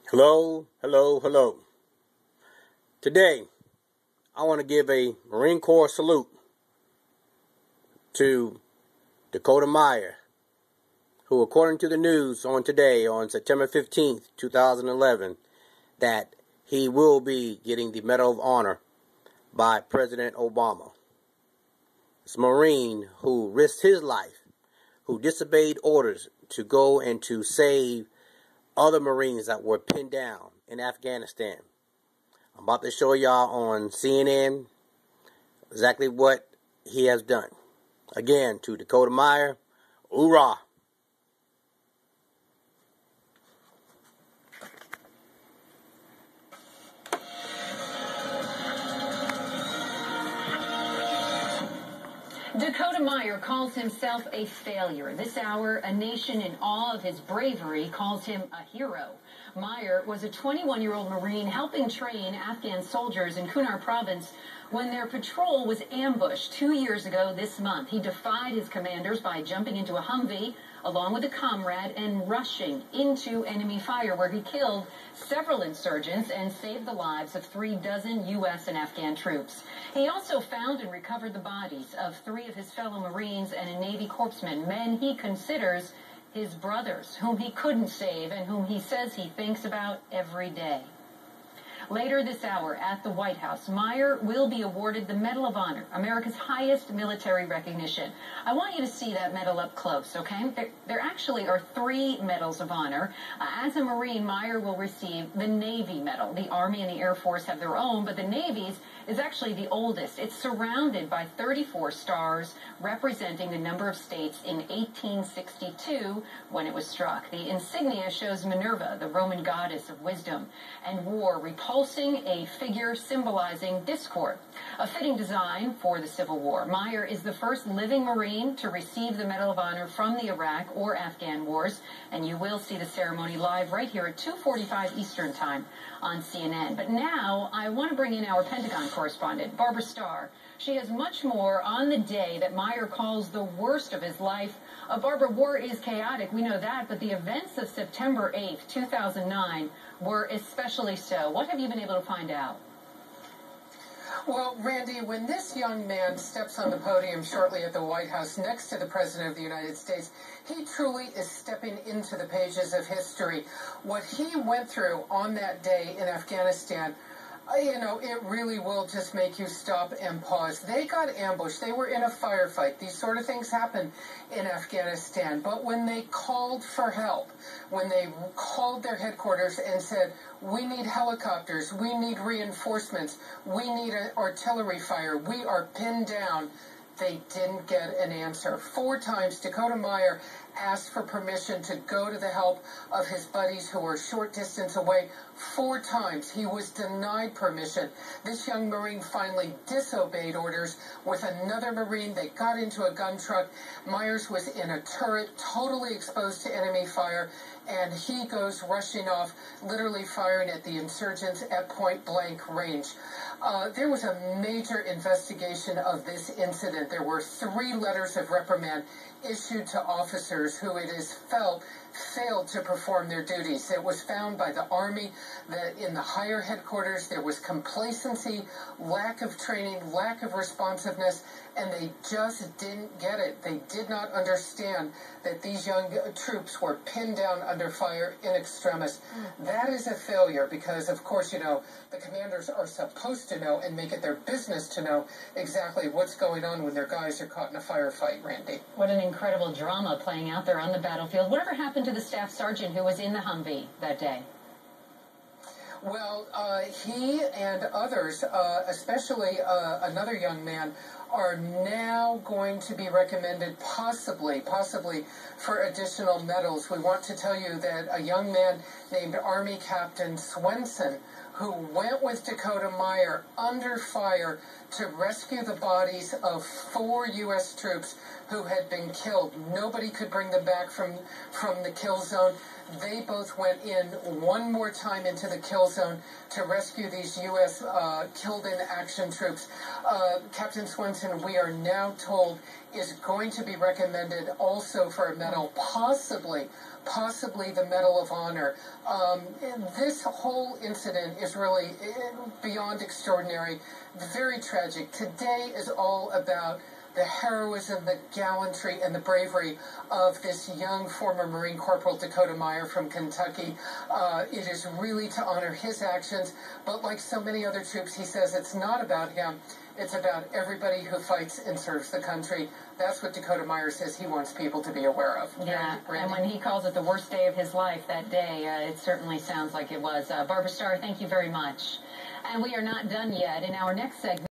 Hello, hello, hello. Today, I want to give a Marine Corps salute to Dakota Meyer, who, according to the news on today, on September 15th, 2011, that he will be getting the Medal of Honor by President Obama. This Marine who risked his life, who disobeyed orders to go and to save other Marines that were pinned down in Afghanistan. I'm about to show y'all on CNN exactly what he has done. Again, to Dakota Meyer, hoorah! Dakota Meyer calls himself a failure. This hour, a nation in awe of his bravery calls him a hero. Meyer was a 21-year-old Marine helping train Afghan soldiers in Kunar province when their patrol was ambushed 2 years ago this month. He defied his commanders by jumping into a Humvee along with a comrade and rushing into enemy fire, where he killed several insurgents and saved the lives of 36 U.S. and Afghan troops. He also found and recovered the bodies of 3 of his fellow Marines and a Navy corpsman, men he considers his brothers, whom he couldn't save and whom he says he thinks about every day. Later this hour at the White House, Meyer will be awarded the Medal of Honor, America's highest military recognition. I want you to see that medal up close, okay? There actually are 3 medals of honor. As a Marine, Meyer will receive the Navy Medal. The Army and the Air Force have their own, but the Navy's is actually the oldest. It's surrounded by 34 stars representing the number of states in 1862 when it was struck. The insignia shows Minerva, the Roman goddess of wisdom and war, repulsing a figure symbolizing discord. A fitting design for the Civil War. Meyer is the first living Marine to receive the Medal of Honor from the Iraq or Afghan wars, and you will see the ceremony live right here at 2:45 Eastern Time on CNN. But now I want to bring in our Pentagon correspondent, Barbara Starr. She has much more on the day that Meyer calls the worst of his life. Barbara, war is chaotic, we know that, but the events of September 8th, 2009 were especially so. What have you been able to find out? Well, Randy, when this young man steps on the podium shortly at the White House next to the President of the United States, he truly is stepping into the pages of history. What he went through on that day in Afghanistan, it really will just make you stop and pause. They got ambushed. They were in a firefight. These sort of things happen in Afghanistan. But when they called for help, when they called their headquarters and said, we need helicopters, we need reinforcements, we need artillery fire, we are pinned down, they didn't get an answer. 4 times, Dakota Meyer asked for permission to go to the help of his buddies who were a short distance away. 4 times he was denied permission. This young Marine finally disobeyed orders with another Marine. They got into a gun truck. Myers was in a turret, totally exposed to enemy fire, and he goes rushing off, literally firing at the insurgents at point-blank range. There was a major investigation of this incident. There were 3 letters of reprimand issued to officers who it is felt failed to perform their duties. It was found by the Army that in the higher headquarters there was complacency, lack of training, lack of responsiveness, and they just didn't get it. They did not understand that these young troops were pinned down under fire in extremis. That is a failure because, of course, the commanders are supposed to know and make it their business to know exactly what's going on when their guys are caught in a firefight, Randy. What an incredible drama playing out there on the battlefield. Whatever happened to the staff sergeant who was in the Humvee that day? Well, he and others, especially another young man, are now going to be recommended possibly for additional medals. We want to tell you that a young man named Army Captain Swenson, who went with Dakota Meyer under fire to rescue the bodies of 4 U.S. troops who had been killed. Nobody could bring them back from the kill zone. They both went in one more time into the kill zone to rescue these U.S. killed-in-action troops. Captain Swenson, we are now told, is going to be recommended also for a medal, possibly the Medal of Honor. This whole incident is really beyond extraordinary, very tragic. Today is all about the heroism, the gallantry, and the bravery of this young former Marine Corporal Dakota Meyer from Kentucky. It is really to honor his actions, but like so many other troops, he says it's not about him. It's about everybody who fights and serves the country. That's what Dakota Meyer says he wants people to be aware of. Yeah, and when he calls it the worst day of his life that day, it certainly sounds like it was. Barbara Starr, thank you very much. And we are not done yet. In our next segment,